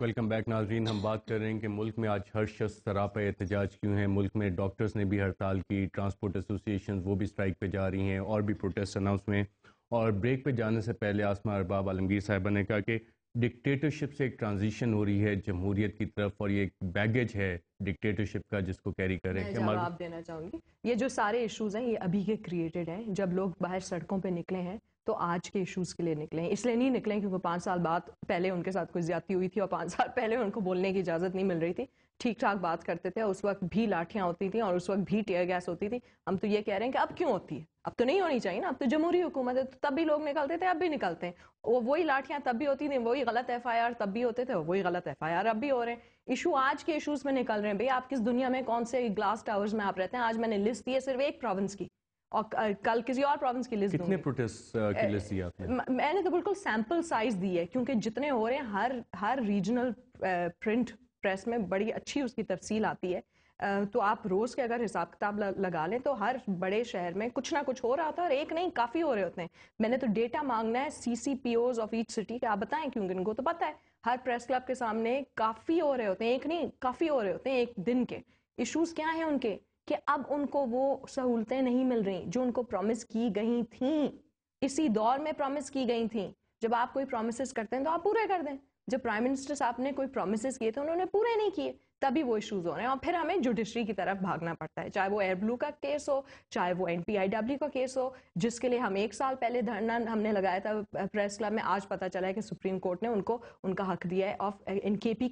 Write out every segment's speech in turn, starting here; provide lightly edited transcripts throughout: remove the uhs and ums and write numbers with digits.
Welcome back ناظرین. ہم بات کر رہے ہیں کہ ملک میں آج ہر شخص سراپا احتجاج کیوں ہے. ملک میں ڈاکٹرز نے بھی ہڑتال کی, ٹرانسپورٹ ایسوسی ایشنز وہ بھی اسٹرائک پہ جا رہی ہیں, اور بھی پروٹیسٹ اناؤنس ہوئے ہیں. اور بریک پہ جانے سے پہلے آسماء ارباب عالمگیر صاحبہ نے کہا کہ ڈکٹیٹرشپ سے ایک ٹرانزیشن ہو رہی ہے جمہوریت کی طرف, اور یہ ایک بیگیج ہے ڈکٹیٹرشپ کا جس کو کیری کریں. میں جواب دینا چاہوں گی. یہ جو سارے ایشوز ہیں یہ ابھی کے کریٹڈ ہیں. جب لوگ باہر سڑکوں پہ نکلے ہیں تو آج کے ایشوز کے لیے نکلے ہیں, اس لیے نہیں نکلے کیونکہ 5 سال بعد پہلے ان کے ساتھ کوئی زیادتی ہوئی تھی اور 5 سال پہلے ان کو بولنے کی اجازت نہیں مل رہی تھی. ٹھیک ٹھاک بات کرتے تھے, اس وقت بھی لاٹھیاں ہوتی تھیں اور اس وقت بھی ٹیئر گیس ہوتی تھی. ہم تو یہ کہہ رہے ہیں کہ اب کیوں ہوتی ہے, اب تو نہیں ہونی چاہیے نا, اب تو جمہوری حکومت ہے. تو تب بھی لوگ نکلتے تھے, اب بھی نکلتے ہیں. وہی لاٹھیاں تب بھی ہوتی تھیں, وہی غلط ایف آئی آر تب بھی ہوتے تھے, وہی غلط ایف آئی آر اب بھی ہو رہے ہیں. ایشو آج کے ایشوز میں نکل رہے ہیں. بھئی آپ کس دنیا میں کون سے گلاس ٹاورز میں آپ رہتے ہیں؟ آج میں نے لسٹ دی ہے صرف ایک پروونس کی, اور کل کسی اور پروونس کی لسٹ دوں گی. کتنے پروٹیسٹ کی لسٹ دی آپ نے؟ میں نے تو بالکل سیمپل سائز دی ہے, کیونکہ جتنے ہو رہے ہیں ہر ریجنل پرنٹ پریس میں بڑی اچھی اس کی تفصیل آتی ہے. تو آپ روز کے اگر حساب کتاب لگا لیں تو ہر بڑے شہر میں کچھ نہ کچھ ہو رہا تھا, اور ایک نہیں کافی ہو رہے ہوتے ہیں. میں نے تو ڈیٹا مانگنا ہے C C P Os of each city کہ آپ بتائیں, کیونکہ ان کو تو پتہ ہے ہر پریس کلب کے سامنے کافی ہو رہے ہوتے ہیں, ایک نہیں کافی ہو رہے ہوتے ہیں ایک دن کے. ایشوز کیا ہیں ان کے کہ اب ان کو وہ سہولتیں نہیں مل رہی جو ان کو پرومس کی گئی تھیں, اسی دور میں پرومس کی گئی تھیں. جب آپ کوئی پرومسز کرتے ہیں تو آپ پورے کر دیں. جب پرائم منسٹر صاحب نے کوئی پرومسز کیے تھے انہوں نے پورے نہیں کیے, تبھی وہ ایشوز ہو رہے ہیں. اور پھر ہمیں جوڈیشری کی طرف بھاگنا پڑتا ہے, چاہے وہ ایئر بلو کا کیس ہو, چاہے وہ این پی آئی ڈبلیو کا کیس ہو, جس کے لیے ہم 1 سال پہلے دھرنا ہم نے لگایا تھا پریس کلب میں. آج پتہ چلا ہے کہ سپریم کورٹ نے ان کو ان کا حق دیا ہے آف ان کے پی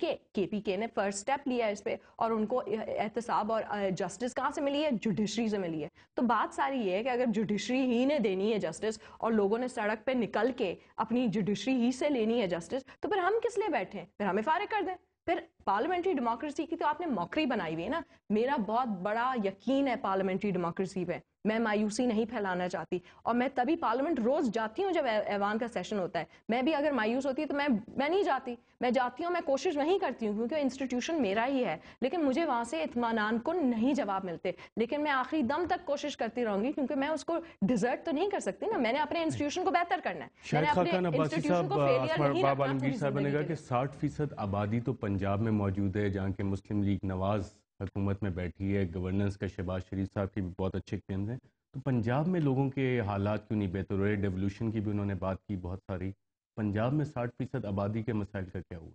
کے نے فرسٹ اسٹیپ لیا ہے اس پہ, اور ان کو احتساب اور جسٹس کہاں سے ملی ہے؟ جوڈیشری سے ملی ہے. تو بات ساری یہ ہے کہ اگر جوڈیشری ہی نے دینی ہے جسٹس, اور لوگوں نے سڑک پہ نکل کے اپنی جوڈیشری ہی سے لینی ہے جسٹس, تو پھر ہم کس لیے بیٹھے ہیں؟ پھر ہمیں فارغ کر دیں. پھر پارلیمنٹری ڈیموکریسی کی تو آپ نے موکری بنائی ہوئی ہے نا. میرا بہت بڑا یقین ہے پارلیمنٹری ڈیموکریسی پہ, میں مایوسی نہیں پھیلانا چاہتی, اور میں تبھی پارلیمنٹ روز جاتی ہوں جب ایوان کا سیشن ہوتا ہے. میں بھی اگر مایوس ہوتی ہے تو میں نہیں جاتی, میں جاتی ہوں, میں کوشش وہیں کرتی ہوں کیونکہ انسٹیٹیوشن میرا ہی ہے, لیکن مجھے وہاں سے اطمینان کو نہیں جواب ملتے. لیکن میں آخری دم تک کوشش کرتی رہوں گی کیونکہ میں اس کو ڈیزرٹ تو نہیں کر سکتی نا. میں نے اپنے انسٹیٹیوشن کو بہتر کرنا ہے. شاہد خاقان عباسی صاحب, آسماء ارباب عالمگیر صاحبہ نے کہا کہ 60% آبادی تو پنجاب میں موجود ہے جہاں کہ مسلم لیگ نواز حکومت میں بیٹھی ہے. گورننس کا شہباز شریف صاحب کی بھی بہت اچھے ایکسپیرینس ہیں. تو پنجاب میں لوگوں کے حالات کیوں نہیں بہتر ہو رہے؟ ڈیولوشن کی بھی انہوں نے بات کی بہت ساری. پنجاب میں 60% آبادی کے مسائل کا کیا ہوا؟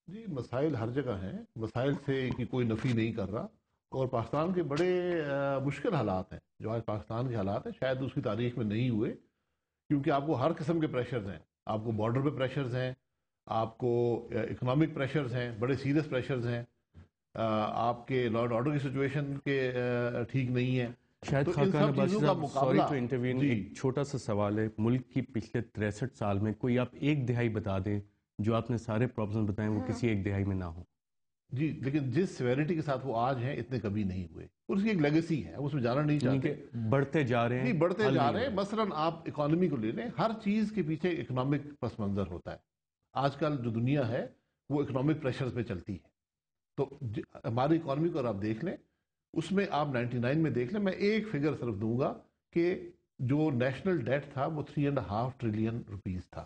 جی مسائل ہر جگہ ہیں, مسائل سے کی کوئی نفی نہیں کر رہا, اور پاکستان کے بڑے مشکل حالات ہیں جو آج پاکستان کے حالات ہیں, شاید اس کی تاریخ میں نہیں ہوئے, کیونکہ آپ کو ہر قسم کے پریشرز ہیں. آپ کو بارڈر پہ پریشرز ہیں, آپ کو اکنامک پریشرز ہیں, بڑے سیریس پریشرز ہیں, آپ کے لا اینڈ آرڈر کی سچویشن کے ٹھیک نہیں ہے. شاہد خاقان عباسی صاحب, سوری ٹو انٹروین, جی ایک چھوٹا سا سوال ہے. ملک کی پچھلے 63 سال میں کوئی آپ ایک دہائی بتا دیں جو آپ نے سارے پرابلم بتائیں وہ کسی ایک دہائی میں نہ ہو. جی لیکن جس سیویرٹی کے ساتھ وہ آج ہیں اتنے کبھی نہیں ہوئے, اور اس کی ایک لیگیسی ہے, اس میں جانا نہیں چاہتے. بڑھتے جا رہے ہیں, نہیں بڑھتے جا رہے ہیں. مثلا آپ اکانومی کو لے لیں, ہر چیز کے پیچھے اکنامک پس منظر ہوتا ہے. آج کل جو دنیا ہے وہ اکنامک پریشرز پہ چلتی ہے. تو ہماری اکانومی کو اگر آپ دیکھ لیں, اس میں آپ 99 میں دیکھ لیں, میں ایک فگر صرف دوں گا کہ جو نیشنل ڈیٹ تھا وہ 3.5 ٹریلین روپیز تھا.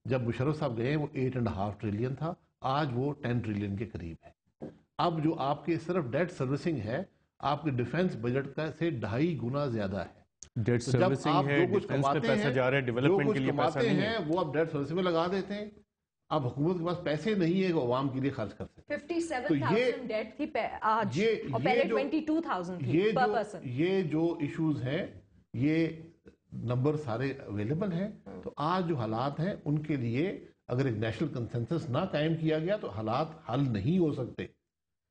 جب مشرف صاحب گئے وہ 8.5 ٹریلین تھا, آج وہ 10 ٹریلین کے قریب ہے. اب جو آپ کے صرف ڈیٹ سروسنگ ہے آپ کے ڈیفنس بجٹ کا سے 2.5 گنا زیادہ ہے. ڈیٹ سروسنگ ہے, ڈیفنس پہ پیسہ جا رہا ہے, ڈیولپمنٹ کے لیے پیسہ نہیں ہے, وہ آپ ڈیٹ سروسنگ میں لگا دیتے ہیں. اب حکومت کے پاس پیسے نہیں ہے کہ عوام کے لیے خرچ کر سکتے. 57,000 ڈیٹ تھی آج, اور پہلے 22,000 تھی پر پرسن. یہ جو ایشوز ہیں یہ نمبر سارے اویلیبل ہیں. تو آج جو حالات ہیں ان کے لیے اگر ایک نیشنل کنسنسس نہ قائم کیا گیا تو حالات حل نہیں ہو سکتے.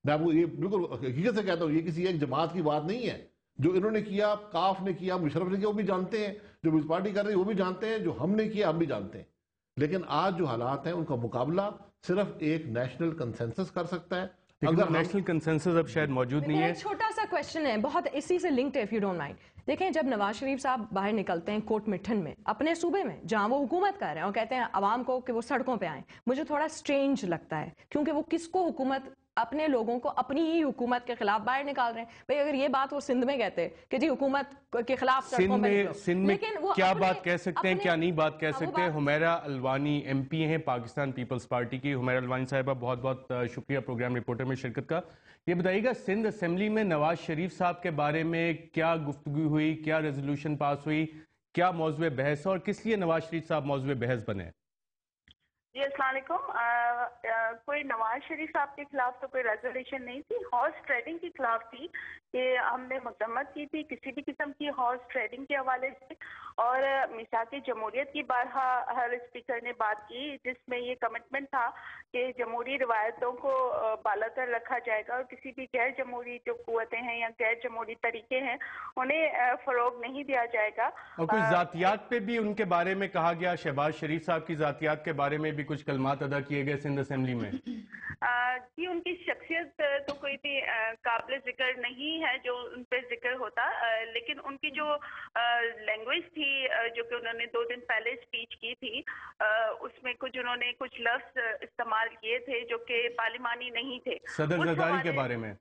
میں آپ کو یہ بالکل حقیقت سے کہتا ہوں, یہ کسی ایک جماعت کی بات نہیں ہے. جو انہوں نے کیا, کاف نے کیا, مشرف نے کیا, وہ بھی جانتے ہیں, جو پیپلز پارٹی کر رہی ہے وہ بھی جانتے ہیں, جو ہم نے کیا ہم بھی جانتے ہیں. لیکن آج جو حالات ہیں ان کا مقابلہ صرف ایک نیشنل کنسنسس کر سکتا ہے. اگر نیشنل کنسنسس اب شاید موجود نہیں ہے. ایک چھوٹا سا کویشچن ہے بہت اسی سے لنکڈ ہے, اف یو ڈونٹ مائنڈ. دیکھیں جب نواز شریف صاحب باہر نکلتے ہیں کوٹ مٹھن میں اپنے صوبے میں جہاں وہ حکومت کر رہے ہیں, اور کہتے ہیں عوام کو کہ وہ سڑکوں پہ آئیں, مجھے تھوڑا سٹرینج لگتا ہے کیونکہ وہ کس کو حکومت اپنے لوگوں کو اپنی ہی حکومت کے خلاف باہر نکال رہے ہیں. بھئی اگر یہ بات وہ سندھ میں کہتے کہ جی حکومت کے خلاف سڑکوں پہ نکلو, سندھ میں کیا بات کہہ سکتے ہیں, کیا نہیں بات کہہ سکتے ہیں. حمیرہ الوانی ایم پی ہیں پاکستان پیپلز پارٹی کی. حمیرہ الوانی صاحبہ بہت بہت شکریہ پروگرام رپورٹر میں شرکت کا. یہ بتائیے گا سندھ اسمبلی میں نواز شریف صاحب کے بارے میں کیا گفتگو ہوئی, کیا ریزولوشن پاس ہوئی, کیا موضوع بحث اور کس لیے نواز شریف صاحب موضوع بحث بنے؟ جی السلام علیکم. کوئی نواز شریف صاحب کے خلاف تو کوئی ریزولیوشن نہیں تھی, ہارس ٹریڈنگ کے خلاف تھی کہ ہم نے مذمت کی تھی کسی بھی قسم کی ہارس ٹریڈنگ کے حوالے سے, اور میثاق جمہوریت کی بارہا ہر اسپیکر نے بات کی جس میں یہ کمٹمنٹ تھا کہ جمہوری روایتوں کو بالا تر رکھا جائے گا اور کسی بھی غیر جمہوری جو قوتیں ہیں یا غیر جمہوری طریقے ہیں انہیں فروغ نہیں دیا جائے گا. اور کچھ ذاتیات پہ بھی ان کے بارے میں کہا گیا, شہباز شریف صاحب کی ذاتیات کے بارے میں بھی کچھ کلمات ادا کیے گئے سندھ اسمبلی میں. جی ان کی شخصیت تو کوئی بھی قابل ذکر نہیں ہے جو ان پہ ذکر ہوتا, لیکن ان کی جو لینگویج تھی جو کہ انہوں نے 2 دن پہلے اسپیچ کی تھی اس میں کچھ انہوں نے کچھ لفظ استعمال کیے تھے جو کہ پارلیمانی نہیں تھے. صدر زرداری کے بارے میں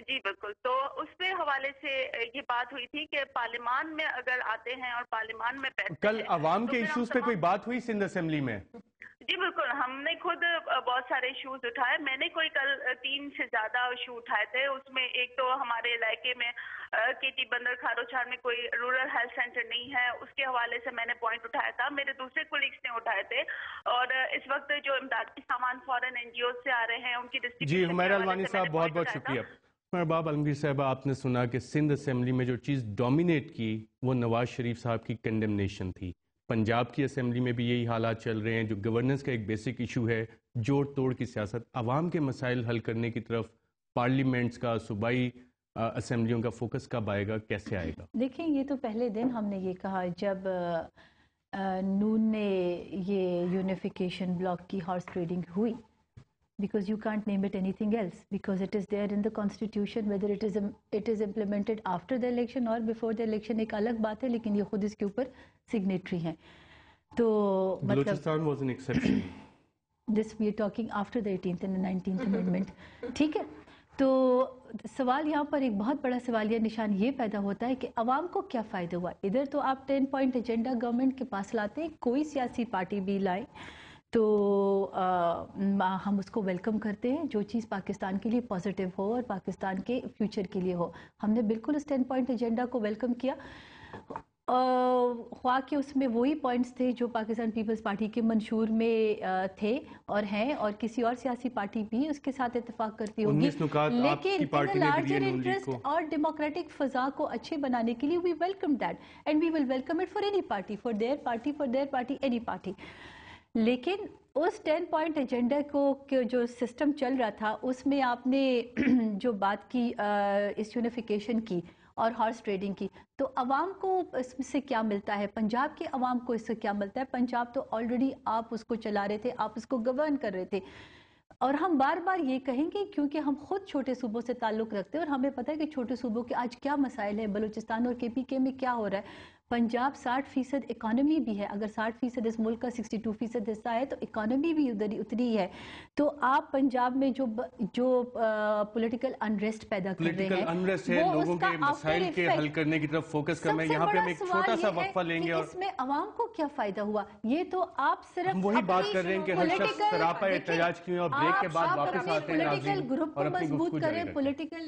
جی بالکل, تو اس پہ حوالے سے یہ بات ہوئی تھی کہ پارلیمان میں اگر آتے ہیں اور پارلیمان میں بیٹھتے کل عوام کے ایشوز پہ کوئی بات ہوئی سندھ اسمبلی میں؟ جی بالکل, ہم نے خود بہت سارے ایشوز اٹھائے. میں نے کوئی کل 3 سے زیادہ ایشو اٹھائے تھے. اس میں ایک تو ہمارے علاقے میں کے ٹی بندر کھاروچار میں کوئی رورل ہیلتھ سینٹر نہیں ہے, اس کے حوالے سے میں نے پوائنٹ اٹھایا تھا. میرے دوسرے کولیگس نے اٹھائے تھے. اور اس وقت جو امدادی سامان فورن این جی اوز سے آ رہے ہیں ان کی جی حمیرہ الوانی صاحب بہت بہت شکریہ. مرباب عالمگیر صاحبہ, آپ نے سنا کہ سندھ اسمبلی میں جو چیز ڈومینیٹ کی وہ نواز شریف صاحب کی کنڈمنیشن تھی. پنجاب کی اسمبلی میں بھی یہی حالات چل رہے ہیں. جو گورننس کا ایک بیسک ایشو ہے, جوڑ توڑ کی سیاست, عوام کے مسائل حل کرنے کی طرف پارلیمنٹس کا, صوبائی اسمبلیوں کا فوکس کب آئے گا, کیسے آئے گا؟ دیکھیں یہ تو پہلے دن ہم نے یہ کہا جب نون نے یہ یونیفیکیشن بلاک کی ہارس ٹریڈنگ ہوئی, because you can't name it anything else, because it is there in the constitution, whether it is implemented after the election or before the election ایک الگ بات ہے, لیکن یہ خود اس کے اوپر سگنیٹری ہیں. تو Balochistan was an exception. this we are talking after the 18th and the 19th amendment. ٹھیک ہے, تو سوال یہاں پر ایک بہت بڑا سوالیہ نشان یہ پیدا ہوتا ہے کہ عوام کو کیا فائدہ ہوا. ادھر تو آپ 10 پوائنٹ ایجنڈا گورنمنٹ کے پاس لاتے ہیں, کوئی سیاسی پارٹی بھی لائیں تو ہم اس کو ویلکم کرتے ہیں, جو چیز پاکستان کے لیے پازیٹیو ہو اور پاکستان کے فیوچر کے لیے ہو. ہم نے بالکل اس 10 پوائنٹ ایجنڈا کو ویلکم کیا, خواہ کہ اس میں وہی پوائنٹس تھے جو پاکستان پیپلز پارٹی کے منشور میں تھے اور ہیں, اور کسی اور سیاسی پارٹی بھی اس کے ساتھ اتفاق کرتی ہوگی, لیکن لارجر انٹرسٹ اور ڈیموکریٹک فضا کو اچھے بنانے کے لیے we welcome that and we will welcome it for any party, for their party, any party. لیکن اس 10 پوائنٹ ایجنڈا کو جو سسٹم چل رہا تھا اس میں آپ نے جو بات کی اس یونیفیکیشن کی اور ہارس ٹریڈنگ کی, تو عوام کو اس سے کیا ملتا ہے, پنجاب کے عوام کو اس سے کیا ملتا ہے؟ پنجاب تو آلریڈی آپ اس کو چلا رہے تھے, آپ اس کو گورن کر رہے تھے, اور ہم بار بار یہ کہیں گے کیونکہ ہم خود چھوٹے صوبوں سے تعلق رکھتے ہیں اور ہمیں پتہ ہے کہ چھوٹے صوبوں کے آج کیا مسائل ہیں, بلوچستان اور کے پی کے میں کیا ہو رہا ہے. پنجاب 60% اکانومی بھی ہے, اگر 60% اس ملک کا 62% حصہ ہے تو اکانومی بھی اتنی ہے. تو آپ پنجاب میں جو پولیٹیکل انریسٹ پیدا کر رہے ہیں وہ لوگوں کے مسائل کے حل کرنے کی طرف فوکس کرنا ہے. یہاں پہ ہم ایک چھوٹا سا وقفہ لیں گے, اور اس میں عوام کو کیا فائدہ ہوا, یہ تو آپ صرف ہم وہی بات کر رہے ہیں کہ ہر شخص سراپا احتجاج کیوں, اور بریک کے بعد واپس آتے ہیں پولیٹیکل گروپ کو مضبوط کریں, پولیٹیکل